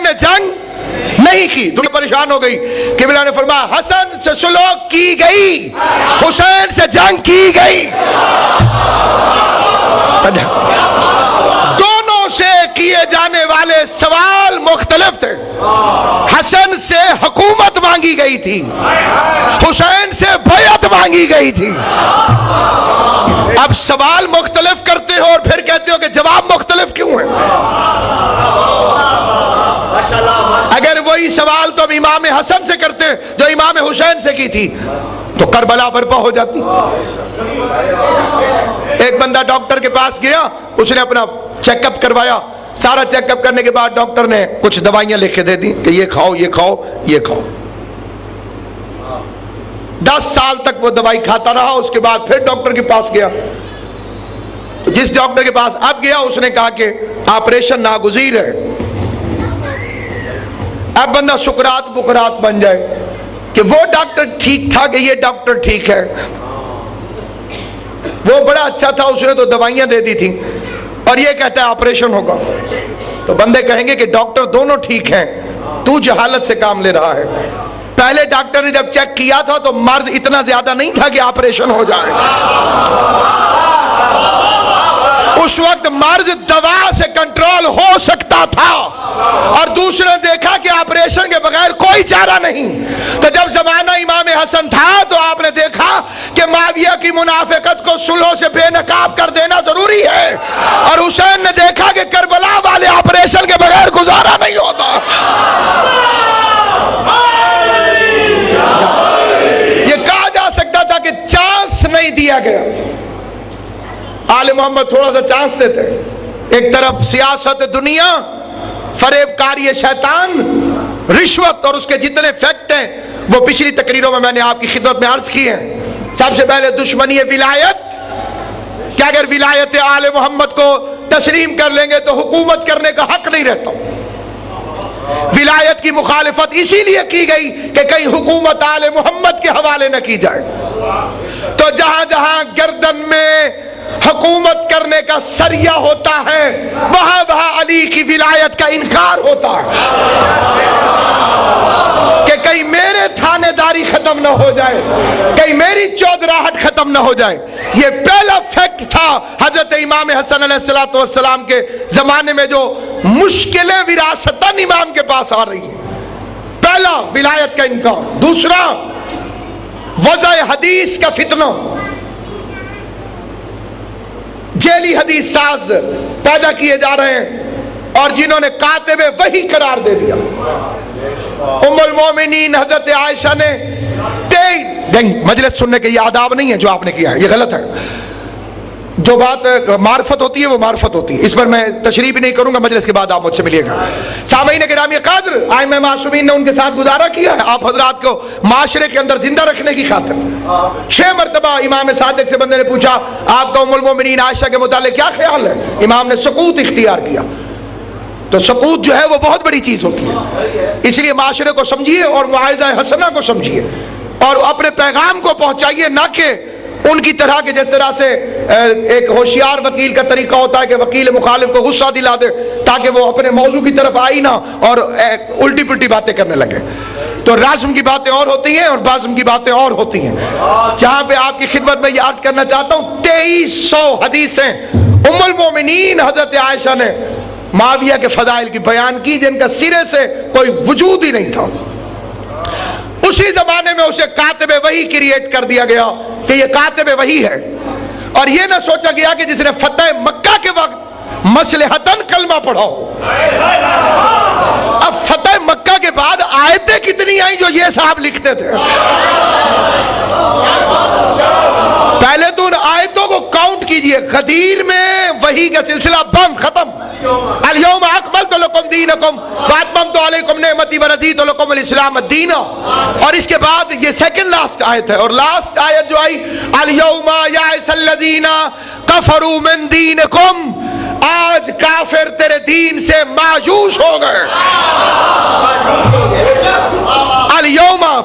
نے جنگ نہیں کی. دنیا پریشان ہو گئی. قبلہ نے فرمایا حسن سے صلح کی گئی, حسین سے جنگ کی گئی. دونوں سے کیے جانے والے سوال مختلف تھے. حسن سے حکومت مانگی گئی تھی, حسین سے بیعت مانگی گئی تھی. اب سوال مختلف کرتے ہو اور پھر کہتے ہو کہ جواب مختلف کیوں ہے؟ اگر وہی سوال تو امام حسن سے کرتے جو امام حسین سے کی تھی تو کربلا برپا ہو جاتی. ایک بندہ ڈاکٹر کے پاس گیا, اس نے اپنا چیک اپ کروایا. سارا چیک اپ کرنے کے بعد ڈاکٹر نے کچھ دوائیاں لکھ کے دے دی کہ یہ کھاؤ یہ کھاؤ یہ کھاؤ. 10 سال تک وہ دوائی کھاتا رہا. اس کے بعد پھر ڈاکٹر کے پاس گیا. جس ڈاکٹر کے پاس اب گیا اس نے کہا کہ آپریشن ناگزیر ہے. اب بندہ سکرات بکرات بن جائے کہ وہ ڈاکٹر ٹھیک تھا کہ یہ ڈاکٹر ٹھیک ہے. وہ بڑا اچھا تھا, اس نے تو دوائیاں دے دی تھی اور یہ کہتا ہے آپریشن ہوگا. تو بندے کہیں گے کہ ڈاکٹر دونوں ٹھیک ہیں, تو جہالت سے کام لے رہا ہے. پہلے ڈاکٹر نے جب چیک کیا تھا تو مرض اتنا زیادہ نہیں تھا کہ آپریشن ہو جائے. اس وقت مرض دوا سے کنٹرول ہو سکتا تھا اور دوسرے دیکھا کہ آپریشن کے بغیر کوئی چارہ نہیں. تو جب زمانہ امام حسن تھا تو آپ نے دیکھا کہ معاویہ کی منافقت کو صلح سے بے نقاب کر دینا ضروری ہے, اور حسین نے دیکھا کہ کربلا والے آپریشن کے بغیر گزارا نہیں ہوتا. یہ کہا جا سکتا تھا کہ چانس نہیں دیا گیا. آل محمد تھوڑا سا چانس دیتے. ایک طرف سیاست دنیا, فریب کاری شیطان, رشوت اور اس کے جتنے فیکٹ ہیں وہ پچھلی تقریروں میں نے آپ کی خدمت میں عرض کی ہیں. سب سے پہلے دشمنی ولایت, کہ اگر ولایت آل محمد کو تسلیم کر لیں گے تو حکومت کرنے کا حق نہیں رہتا. ولایت کی مخالفت اسی لیے کی گئی کہ کہیں حکومت آل محمد کے حوالے نہ کی جائے. تو جہاں جہاں گردن میں حکومت کرنے کا سریہ ہوتا ہے وہاں وہاں علی کی ولایت کا انکار ہوتا ہے کہ کہیں میرے تھانے داری ختم نہ ہو جائے, کہیں میری چودراہٹ ختم نہ ہو جائے. یہ پہلا فیکٹ تھا حضرت امام حسن علیہ السلام کے زمانے میں جو مشکلیں وراثتاً امام کے پاس آ رہی ہیں. پہلا ولایت کا انکار. دوسرا وضع حدیث کا فتنہ, جیلی حدیث ساز پیدا کیے جا رہے ہیں اور جنہوں نے کاتب وحی قرار دے دیا. ام المومنین حضرت عائشہ نے مجلس سننے کے یہ آداب نہیں ہے جو آپ نے کیا ہے, یہ غلط ہے. جو بات معرفت ہوتی ہے وہ معرفت ہوتی ہے, اس پر میں تشریح بھی نہیں کروں گا, مجلس کے بعد آپ مجھ سے ملیے گا. سامعین کرام قدر, ائمہ معصومین نے ان کے ساتھ گزارا کیا ہے آپ حضرات کو معاشرے کے اندر زندہ رکھنے کی خاطر. 6 مرتبہ امام صادق سے بندے نے پوچھا آپ کا ام المومنین عائشہ کے متعلق کیا خیال ہے؟ امام نے سکوت اختیار کیا. تو سکوت جو ہے وہ بہت بڑی چیز ہوتی ہے, اس لیے معاشرے کو سمجھیے اور معاہدہ حسنہ کو سمجھیے اور اپنے پیغام کو پہنچائیے, نہ کہ ان کی طرح کے جس طرح سے ایک ہوشیار وکیل کا طریقہ ہوتا ہے کہ وکیل مخالف کو غصہ دلا دے تاکہ وہ اپنے موضوع کی طرف آئی نہ اور الٹی پلٹی باتیں کرنے لگے. تو رازم کی باتیں اور ہوتی ہیں اور بازم کی باتیں اور ہوتی ہیں. جہاں پہ آپ کی خدمت میں یہ عرض کرنا چاہتا ہوں 2300 حدیثیں ام المومنین حضرت عائشہ نے معاویہ کے فضائل کی بیان کی جن کا سرے سے کوئی وجود ہی نہیں تھا. اسی زمانے میں اسے کاتب وحی کریٹ کر دیا گیا کہ یہ کاتب وحی ہے, اور یہ نہ سوچا گیا کہ جس نے فتح مکہ کے وقت مصلحتاً کلمہ پڑھاؤ. اب فتح مکہ کے بعد آیتیں کتنی آئیں جو یہ صاحب لکھتے تھے. پہلے تو ان آیتوں کو کاؤنٹ کیجئے. غدیر میں وحی کا سلسلہ بند, ختم. الیوم اکملت لکم دینکم واتممت علیکم نعمتی ورضیت لکم الاسلام دینا. اور اس کے بعد یہ سیکنڈ لاسٹ آیت ہے, اور لاسٹ آیت جو آئی الیوم یائس الذین کفروا من دینکم, آج کافر تیرے دین سے مایوس ہو گئے. الیوم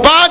5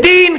3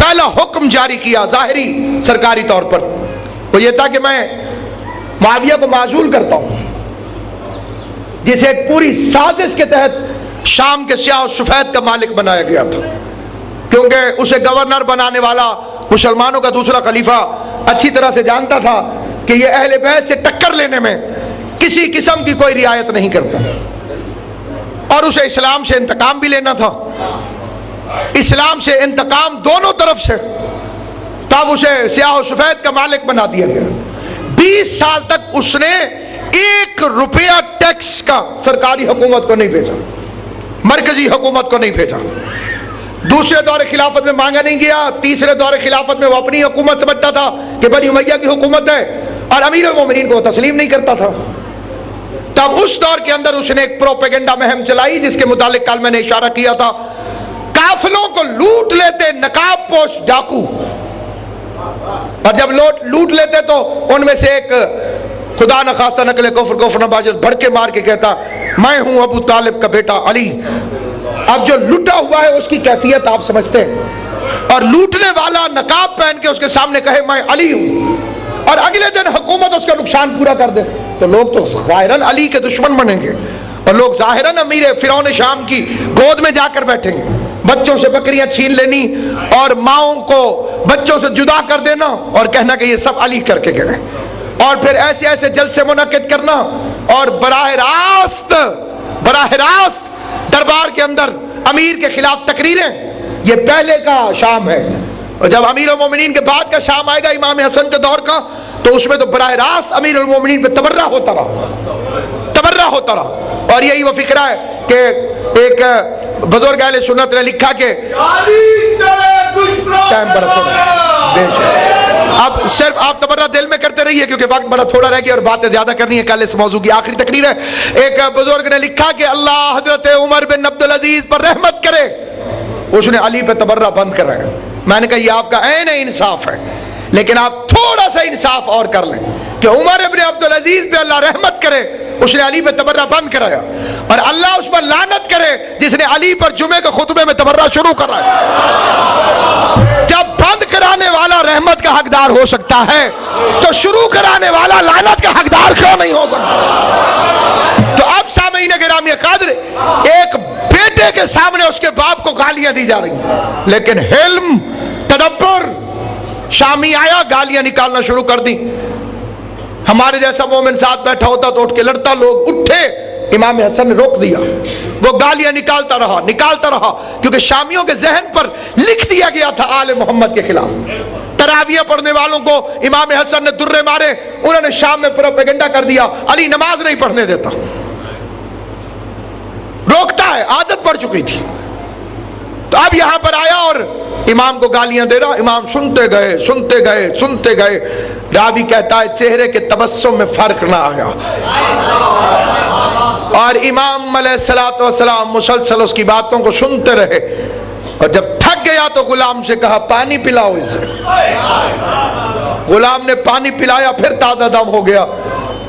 پہلا حکم جاری کیا ظاہری سرکاری طور پر، وہ یہ تھا کہ میں معاویہ کو معزول کرتا ہوں، جسے ایک پوری سازش کے تحت شام کے سیاہ و سفید کا مالک بنایا گیا تھا، کیونکہ اسے گورنر بنانے والا مسلمانوں کا دوسرا خلیفہ اچھی طرح سے جانتا تھا کہ یہ اہل بیت سے ٹکر لینے میں کسی قسم کی کوئی رعایت نہیں کرتا، اور اسے اسلام سے انتقام بھی لینا تھا، اسلام سے انتقام دونوں طرف سے، تب اسے سیاہ و سفید کا مالک بنا دیا گیا۔ 20 سال تک اس نے 1 روپیہ ٹیکس کا سرکاری حکومت کو نہیں بھیجا، مرکزی حکومت کو نہیں بھیجا، دوسرے دور خلافت میں مانگا نہیں گیا، تیسرے دور خلافت میں وہ اپنی حکومت سمجھتا تھا کہ بنی امیہ کی حکومت ہے، اور امیر المومنین کو وہ تسلیم نہیں کرتا تھا۔ تب اس دور کے اندر اس نے ایک پروپیگنڈا مہم چلائی جس کے متعلق کل میں نے اشارہ کیا تھا، قافلوں کو لوٹ لیتے نقاب پوش ڈاکو، اور جب لوٹ لیتے تو ان میں سے ایک خدا نخواستہ نقل کفر نباشد بھڑکے مار کے کہتا میں ہوں ابو طالب کا بیٹا علی۔ اب جو لٹا ہوا ہے اس کی کیفیت آپ سمجھتے ہیں، اور لوٹنے والا نقاب پہن کے اس کے سامنے کہے میں علی ہوں، اور اگلے دن حکومت اس کا نقصان پورا کر دے، تو لوگ تو ظاہراً علی کے دشمن بنیں گے، اور لوگ ظاہراً امیر فرعون شام کی گود میں جا کر بیٹھیں گے، بچوں سے بکریاں چھین لینی اور ماؤں کو بچوں سے جدا کر دینا اور کہنا کہ یہ سب علی کر کے گئے، اور پھر ایسے ایسے جلسے منعقد کرنا، اور براہ راست دربار کے اندر امیر کے خلاف تقریریں۔ یہ پہلے کا شام ہے، اور جب امیر المومنین کے بعد کا شام آئے گا امام حسن کے دور کا، تو اس میں تو براہ راست امیر المومنین پہ تبرہ ہوتا رہا۔ اور یہی وہ فکرہ ہے کہ ایک بزرگ اہل سنت نے لکھا کہ اب صرف آپ تبرہ دل میں کرتے رہیے کیونکہ وقت بڑا تھوڑا رہ گیا اور باتیں زیادہ کرنی ہے، کل اس موضوع کی آخری تقریر ہے۔ ایک بزرگ نے لکھا کہ اللہ حضرت عمر بن عبدالعزیز پر رحمت کرے، اس نے علی پہ تبرہ بند کرایا۔ میں نے کہا یہ آپ کا عین انصاف ہے، لیکن آپ تھوڑا سا انصاف اور کر لیں کہ عمر بن عبدالعزیز پہ اللہ رحمت کرے، اس نے علی پہ تبرہ بند کرایا، اور اللہ اس پر لعنت کرے جس نے علی پر جمعے کے خطبے میں تبرہ شروع کرایا۔ جب بند کرانے والا رحمت کا حقدار ہو سکتا ہے تو شروع کرانے والا لعنت کا حقدار کیوں نہیں ہو سکتا؟ تو اب سامعین گرامی قدر، ایک بیٹے کے سامنے اس کے باپ کو گالیاں دی جا رہی ہیں، لیکن حلم، تدبر، شامی آیا گالیاں نکالنا شروع کر دی۔ ہمارے جیسا مومن ساتھ بیٹھا ہوتا تو اٹھ کے لڑتا، لوگ اٹھے، امام حسن نے روک دیا، وہ گالیاں نکالتا رہا کیونکہ شامیوں کے ذہن پر لکھ دیا گیا تھا آل محمد کے خلاف۔ تراویح پڑھنے والوں کو امام حسن نے درے مارے، انہوں نے شام میں پروپیگنڈا کر دیا علی نماز نہیں پڑھنے دیتا، روکتا ہے، عادت پڑ چکی تھی۔ تو اب یہاں پر آیا اور امام کو گالیاں دے رہا، امام سنتے گئے، راوی کہتا ہے چہرے کے تبسم میں فرق نہ آیا، اور امام علیہ الصلوۃ والسلام مسلسل اس کی باتوں کو سنتے رہے، اور جب تھک گیا تو غلام سے کہا پانی پلاؤ اسے۔ غلام نے پانی پلایا، پھر تازہ دم ہو گیا،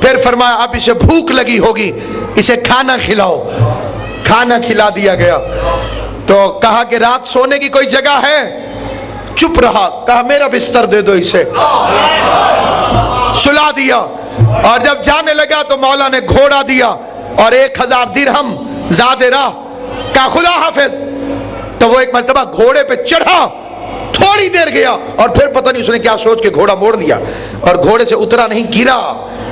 پھر فرمایا اب اسے بھوک لگی ہوگی، اسے کھانا کھلاؤ۔ کھانا کھلا دیا گیا، تو کہا کہ رات سونے کی کوئی جگہ ہے؟ چپ رہا، کہا میرا بستر دے دو اسے، سلا دیا، اور جب جانے لگا تو مولا نے گھوڑا دیا اور 1000 درہم زاد راہ، کہا خدا حافظ۔ تو وہ ایک مرتبہ گھوڑے پہ چڑھا، تھوڑی دیر گیا اور پھر پتہ نہیں اس نے کیا سوچ کے گھوڑا موڑ دیا اور گھوڑے سے اترا نہیں، گرا،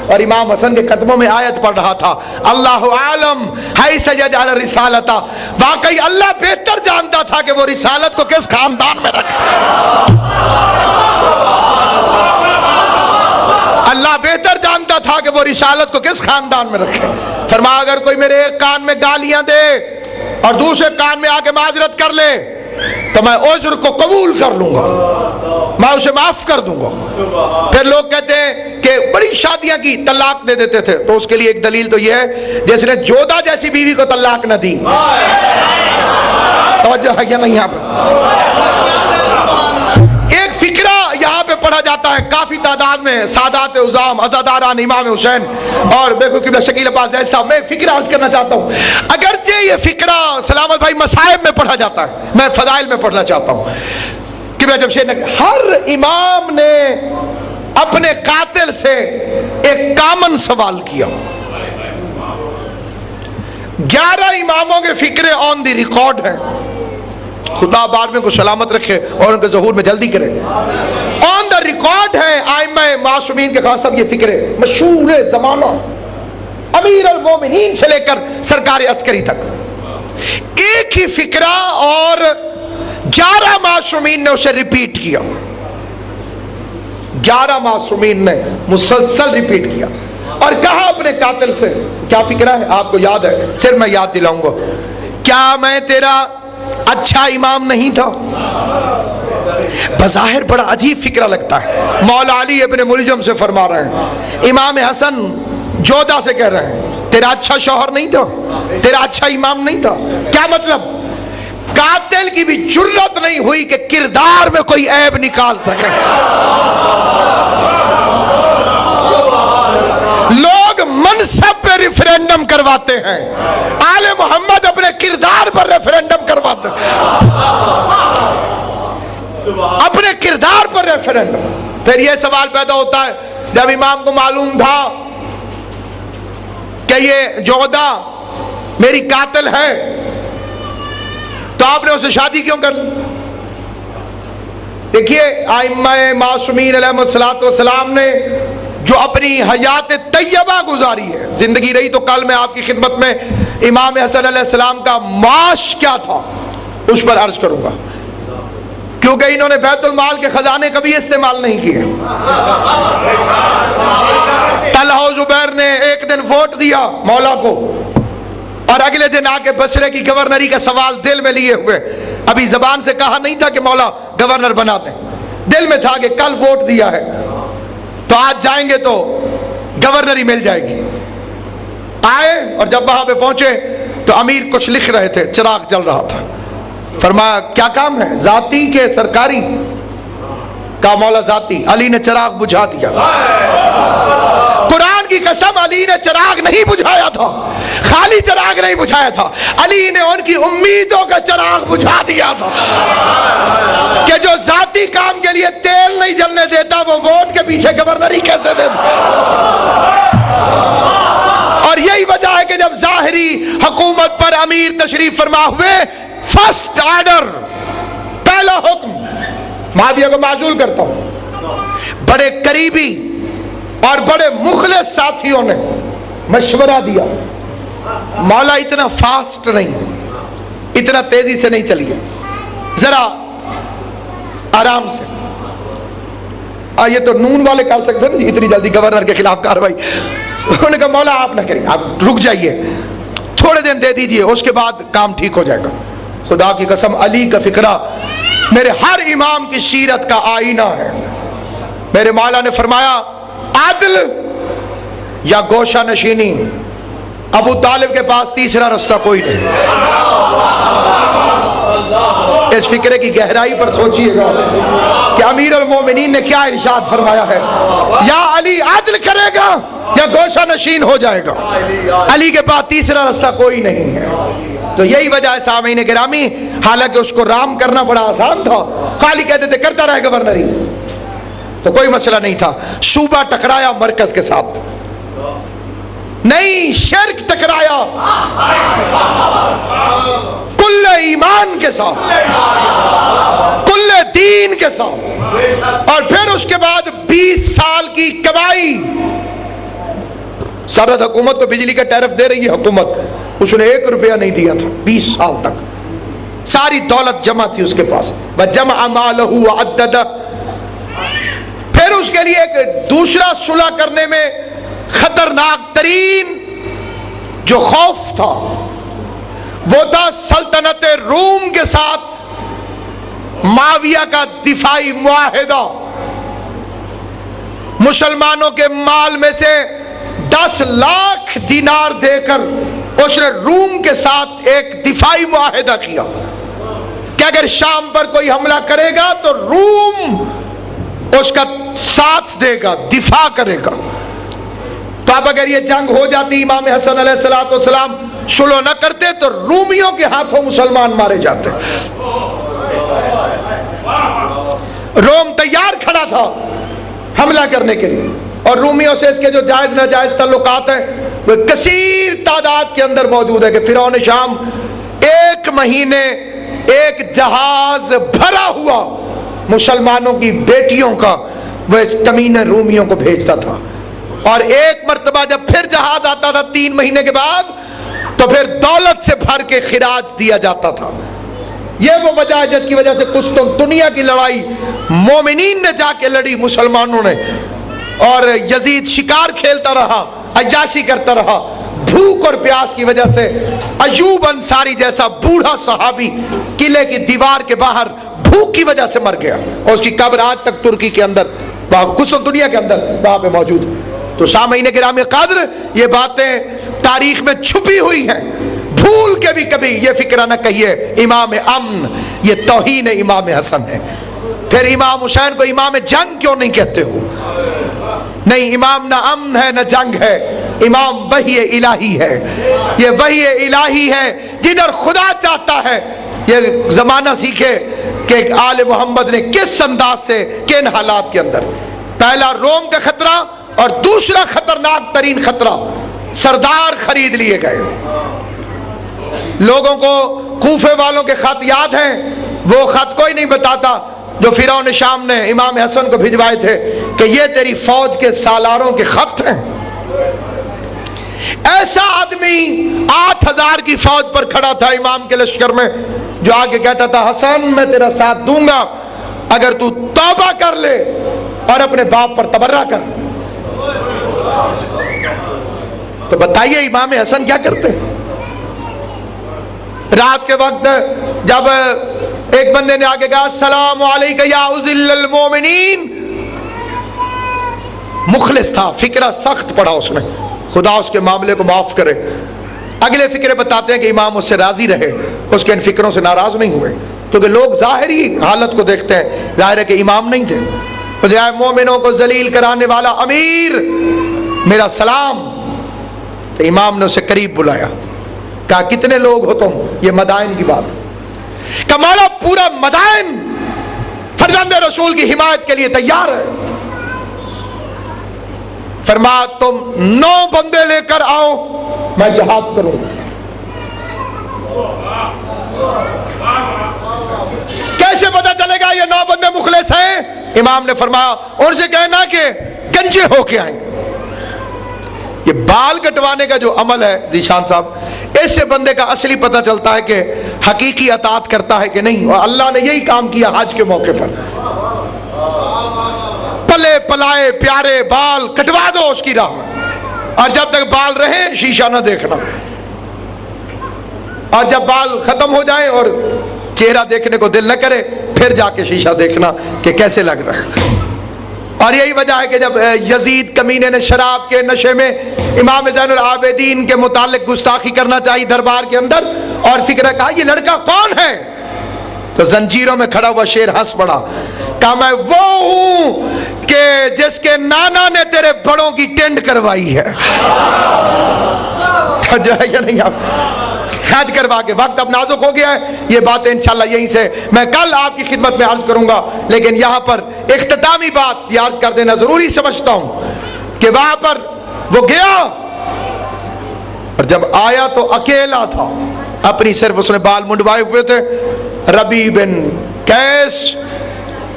اور امام حسن کے قدموں میں آیت پڑھ رہا تھا اللہ عالم حیث یجعل رسالتہ۔ واقعی اللہ بہتر جانتا تھا کہ وہ رسالت کو کس خاندان میں رکھے، اللہ بہتر جانتا تھا کہ وہ رسالت کو کس خاندان میں رکھے۔ فرمایا اگر کوئی میرے ایک کان میں گالیاں دے اور دوسرے کان میں آ کے معذرت کر لے تو میں عذر کو قبول کر لوں گا، میں اسے معاف کر دوں گا۔ پھر لوگ کہتے ہیں کہ بڑی شادیاں کی طلاق دے دیتے تھے، تو اس کے لیے ایک دلیل تو یہ ہے جس نے جودہ جیسی بیوی کو طلاق نہ دی۔ توجہ ہے یا نہیں؟ یہاں پہ ایک فکرہ یہاں پہ پڑھا جاتا ہے کافی تعداد میں، سادات عظام عزاداران امام حسین اور بے قبلہ شکیل عباس ایسا۔ میں فکرہ عرض کرنا چاہتا ہوں، اگرچہ یہ فکرہ سلامت بھائی مصائب میں پڑھا جاتا ہے، میں فضائل میں پڑھنا چاہتا ہوں کہ ابن رجب شیخ نے ہر امام نے اپنے قاتل سے ایک کامن سوال کیا. 11 اماموں کے فکرے آن دی ریکارڈ ہیں. خدا بعد میں کو سلامت رکھے اور ان کے ظہور میں جلدی کرے. آن دا ریکارڈ ہے ائمہ معصومین کے خاص یہ فکرے مشہور زمانہ امیر المومنین سے لے کر سرکار عسکری تک. ایک ہی فکرہ اور 11 معصومین نے اسے ریپیٹ کیا. 11 معصومین نے مسلسل ریپیٹ کیا اور کہا اپنے قاتل سے کیا فکرہ ہے آپ کو یاد ہے؟ صرف میں یاد دلاؤں گا. کیا میں تیرا اچھا امام نہیں تھا؟ بظاہر بڑا عجیب فکرہ لگتا ہے. مولا علی ابن ملجم سے فرما رہے ہیں, امام حسن جودہ سے کہہ رہے ہیں تیرا اچھا شوہر نہیں تھا, تیرا اچھا امام نہیں تھا. کیا مطلب؟ قاتل کی بھی جرت نہیں ہوئی کہ کردار میں کوئی عیب نکال سکے. لوگ منصب پہ ریفرینڈم کرواتے ہیں, آل محمد اپنے کردار پر ریفرینڈم کرواتے ہیں, اپنے کردار پر ریفرینڈم. پھر یہ سوال پیدا ہوتا ہے جب امام کو معلوم تھا کہ یہ جودہ میری قاتل ہے تو آپ نے اسے شادی کیوں کر لی؟ دیکھیے ائمہ معصومین علیہ السلام نے جو اپنی حیات طیبہ گزاری ہے, زندگی رہی تو کل میں آپ کی خدمت میں امام حسن علیہ السلام کا معاش کیا تھا اس پر عرض کروں گا, کیونکہ انہوں نے بیت المال کے خزانے کبھی استعمال نہیں کیے. طلحہ و زبیر نے ایک دن ووٹ دیا مولا کو اور اگلے دن آ کے بصرے کی گورنری کا سوال دل میں لیے ہوئے, ابھی زبان سے کہا نہیں تھا کہ مولا گورنر بنا دیں, دل میں تھا کہ کل ووٹ دیا ہے تو آج جائیں گے تو گورنری مل جائے گی. آئے اور جب وہاں پہ پہنچے تو امیر کچھ لکھ رہے تھے, چراغ جل رہا تھا. فرمایا کیا کام ہے؟ ذاتی کے سرکاری؟ کہا مولا ذاتی. علی نے چراغ بجھا دیا. قرآن کی قسم علی نے چراغ نہیں بجھایا تھا, خالی چراغ نہیں بجھایا تھا, علی نے ان کی امیدوں کا چراغ بجھا دیا تھا کہ جو ذاتی کام کے لیے تیل نہیں جلنے دیتا وہ ووٹ کے پیچھے گورنری کیسے دیتا. اور یہی وجہ ہے کہ جب ظاہری حکومت پر امیر تشریف فرما ہوئے, فرسٹ آرڈر, پہلا حکم, معاویہ کو معزول کرتا ہوں. بڑے قریبی اور بڑے مخلص ساتھیوں نے مشورہ دیا, مولا اتنا فاسٹ نہیں, اتنا تیزی سے نہیں چلیے, ذرا آرام سے. یہ تو نون والے کر سکتے ہیں اتنی جلدی گورنر کے خلاف کاروائی. انہوں نے کہا مولا آپ نہ کریں, آپ رک جائیے, تھوڑے دن دے دیجئے, اس کے بعد کام ٹھیک ہو جائے گا. خدا کی قسم علی کا فکرہ میرے ہر امام کی سیرت کا آئینہ ہے. میرے مولا نے فرمایا عدل یا گوشہ نشینی, ابو طالب کے پاس تیسرا رستہ کوئی نہیں. اس فکرے کی گہرائی پر سوچئے گا کہ امیر المومنین نے کیا ارشاد فرمایا ہے, یا علی عدل کرے گا یا گوشہ نشین ہو جائے گا. علی کے پاس تیسرا رستہ کوئی نہیں ہے. تو یہی وجہ ہے سامعین گرامی, حالانکہ اس کو رام کرنا بڑا آسان تھا, خالی کہتے تھے کرتا رہے گورنری, تو کوئی مسئلہ نہیں تھا. صوبہ ٹکرایا مرکز کے ساتھ نہیں, شرک ٹکرایا کل ایمان کے ساتھ, کل دین کے ساتھ. اور پھر اس کے بعد 20 سال کی کمائی. سرحد حکومت کو بجلی کا ٹیرف دے رہی ہے حکومت, اس نے 1 روپیہ نہیں دیا تھا 20 سال تک, ساری دولت جمع تھی اس کے پاس. وَجَمَعَ مَالَهُ وَعَدَّدَ. پھر اس کے لیے ایک دوسرا صلح کرنے میں خطرناک ترین جو خوف تھا وہ تھا سلطنت روم کے ساتھ معاویہ کا دفاعی معاہدہ. مسلمانوں کے مال میں سے 10 لاکھ دینار دے کر اس نے روم کے ساتھ ایک دفاعی معاہدہ کیا کہ اگر شام پر کوئی حملہ کرے گا تو روم اس کا ساتھ دے گا, دفاع کرے گا. تو اب اگر یہ جنگ ہو جاتی, امام حسن علیہ السلام صلح نہ کرتے تو رومیوں کے ہاتھوں مسلمان مارے جاتے. روم تیار کھڑا تھا حملہ کرنے کے لیے، اور رومیوں سے اس کے جو جائز ناجائز تعلقات ہیں وہ کثیر تعداد کے اندر موجود ہے کہ فرعون شام 1 مہینے ایک جہاز بھرا ہوا مسلمانوں کی بیٹیوں کا وہ اس کمینے رومیوں کو بھیجتا تھا، اور ایک مرتبہ جب پھر جہاز آتا تھا 3 مہینے کے بعد تو پھر دولت سے بھر کے خراج دیا جاتا تھا۔ یہ وہ وجہ ہے جس کی وجہ سے قسطنطنیہ کی لڑائی مومنین نے جا کے لڑی مسلمانوں نے، اور یزید شکار کھیلتا رہا، عیاشی کرتا رہا، بھوک اور پیاس کی وجہ سے ایوب انصاری جیسا بوڑھا صحابی قلعے کی دیوار کے باہر بھوک کی وجہ سے مر گیا، اور اس کی قبر آج تک ترکی کے اندر قسطنطنیہ کے اندر وہاں پہ موجود ہے۔ تو سامعین گرامی قدر، یہ باتیں تاریخ میں چھپی ہوئی ہیں، بھول کے بھی کبھی یہ فکرہ نہ کہیے امام امن، یہ توہین امام حسن ہے۔ پھر امام حسین کو امام جنگ کیوں نہیں کہتے ہو؟ نہیں، امام نہ امن ہے نہ جنگ ہے، امام وحی الہی ہے۔ یہ وحی الہی ہے، جدھر خدا چاہتا ہے۔ یہ زمانہ سیکھے کہ آل محمد نے کس انداز سے کن حالات کے اندر، پہلا روم کا خطرہ اور دوسرا خطرناک ترین خطرہ سردار خرید لیے گئے۔ لوگوں کو کوفے والوں کے خط یاد ہیں، وہ خط کوئی نہیں بتاتا جو فرعون شام نے امام حسن کو بھجوائے تھے کہ یہ تیری فوج کے سالاروں کے خط ہیں۔ ایسا آدمی 8000 کی فوج پر کھڑا تھا امام کے لشکر میں، جو آگے کہتا تھا حسن میں تیرا ساتھ دوں گا اگر تو توبہ کر لے اور اپنے باپ پر تبرہ کر۔ تو بتائیے امام حسن کیا کرتے؟ رات کے وقت جب ایک بندے نے آگے کہا السلام علیکم یا اذل المومنین، مخلص تھا، فکرہ سخت پڑا اس نے، خدا اس کے معاملے کو معاف کرے۔ اگلے فکرے بتاتے ہیں کہ امام اس سے راضی رہے، اس کے ان فکروں سے ناراض نہیں ہوئے، کیونکہ لوگ ظاہری حالت کو دیکھتے ہیں، ظاہر ہے کہ امام نہیں تھے۔ تو جائے مومنوں کو ذلیل کرانے والا امیر میرا سلام۔ تو امام نے اسے قریب بلایا، کہا کتنے لوگ ہو تم؟ یہ مدائن کی بات کہ مولا پورا مدائن فرزند رسول کی حمایت کے لیے تیار ہے۔ فرمایا تم 9 بندے لے کر آؤ، میں جہاد کروں۔ کیسے پتا چلے گا یہ 9 بندے مخلص ہیں؟ امام نے فرمایا ان سے کہنا کہ گنجے ہو کے آئیں گے۔ یہ بال کٹوانے کا جو عمل ہے ذیشان صاحب، اس سے بندے کا اصلی پتہ چلتا ہے کہ حقیقی اطاعت کرتا ہے کہ نہیں، اور اللہ نے یہی کام کیا حج کے موقع پر۔ پلے پلائے پیارے بال کٹوا دو اس کی راہ میں، اور جب تک بال رہے شیشہ نہ دیکھنا، اور جب بال ختم ہو جائیں اور چہرہ دیکھنے کو دل نہ کرے پھر جا کے شیشہ دیکھنا کہ کیسے لگ رہا ہے۔ اور یہی وجہ ہے کہ جب یزید کمینے نے شراب کے نشے میں امام زین العابدین کے متعلق گستاخی کرنا چاہی دربار کے اندر، اور فکر کہا یہ لڑکا کون ہے؟ تو زنجیروں میں کھڑا ہوا شیر ہنس پڑا، کہا میں وہ ہوں کہ جس کے نانا نے تیرے بڑوں کی ٹینڈ کروائی ہے۔ جو ہے یا نہیں، آپ خرچ کروا کے وقت اب نازک ہو گیا ہے، یہ باتیں انشاءاللہ یہیں سے میں کل آپ کی خدمت میں عرض کروں گا، لیکن یہاں پر اختتامی بات یہ عرض کر دینا ضروری سمجھتا ہوں کہ وہاں پر وہ گیا اور جب آیا تو اکیلا تھا، اپنی صرف اس نے بال منڈوائے ہوئے تھے۔ ربی بن کیس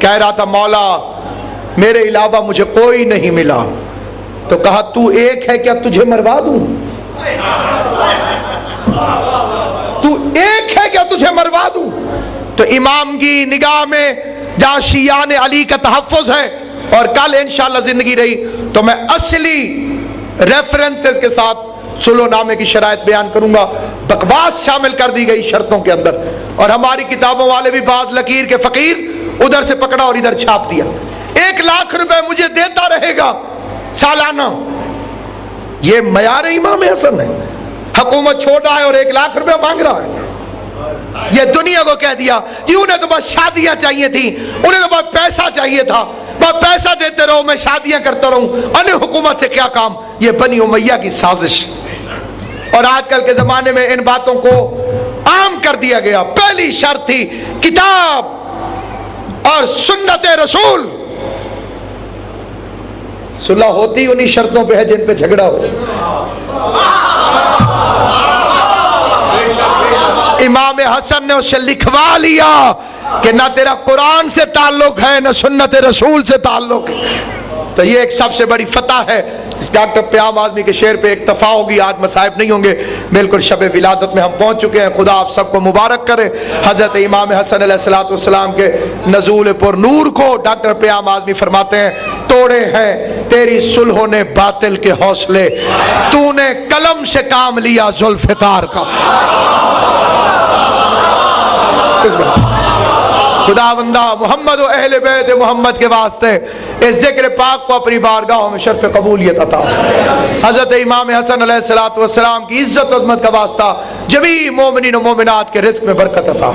کہہ رہا تھا مولا میرے علاوہ مجھے کوئی نہیں ملا، تو کہا تو ایک ہے کیا تجھے مروا دوں؟ تو ایک ہے کیا تجھے مروا دوں؟ تو امام کی نگاہ میں جہاں شیعان علی کا تحفظ ہے، اور کل انشاءاللہ زندگی رہی تو میں اصلی ریفرنسز کے ساتھ سلو نامے کی شرائط بیان کروں گا۔ بکواس شامل کر دی گئی شرطوں کے اندر، اور ہماری کتابوں والے بھی بعض لکیر کے فقیر ادھر سے پکڑا اور ادھر چھاپ دیا۔ 1 لاکھ روپے مجھے دیتا رہے گا سالانہ، یہ معیار امام حسن ہے؟ حکومت چھوٹا ہے اور 1 لاکھ روپے مانگ رہا ہے۔ یہ دنیا کو کہہ دیا کہ انہیں تو بس شادیاں چاہیے تھیں، انہیں تو بس پیسہ چاہیے تھا، بس پیسہ دیتے رہو میں شادیاں کرتا رہوں، انہیں حکومت سے کیا کام؟ یہ بنی امیہ کی سازش۔ اور آج کل کے زمانے میں ان باتوں کو عام کر دیا گیا۔ پہلی شرط تھی کتاب اور اور سنت رسول. صلح ہوتی انہی شرطوں پہ ہے جن پہ جھگڑا ہو. امام حسن نے اسے لکھوا لیا کہ نہ تیرا قرآن سے تعلق ہے نہ سنت رسول سے تعلق ہے. تو یہ ایک سب سے بڑی فتح ہے. ڈاکٹر پیام آدمی کے شعر پہ اکتفا ہوگی, آج مصائب نہیں ہوں گے. بالکل شب ولادت میں ہم پہنچ چکے ہیں. خدا آپ سب کو مبارک کرے. حضرت امام حسن علیہ السلام کے نزول پر نور کو ڈاکٹر پیام آدمی فرماتے ہیں, توڑے ہیں تیری صلحوں نے باطل کے حوصلے, تو نے قلم سے کام لیا ذوالفقار کا. خداوندہ محمد و اہل بیت محمد کے واسطے اس ذکر پاک کو اپنی بارگاہوں میں شرف قبولیت عطا. حضرت امام حسن علیہ السلام کی عزت و عظمت کا واسطہ جمیع مومنین و مومنات کے رزق میں برکت عطا.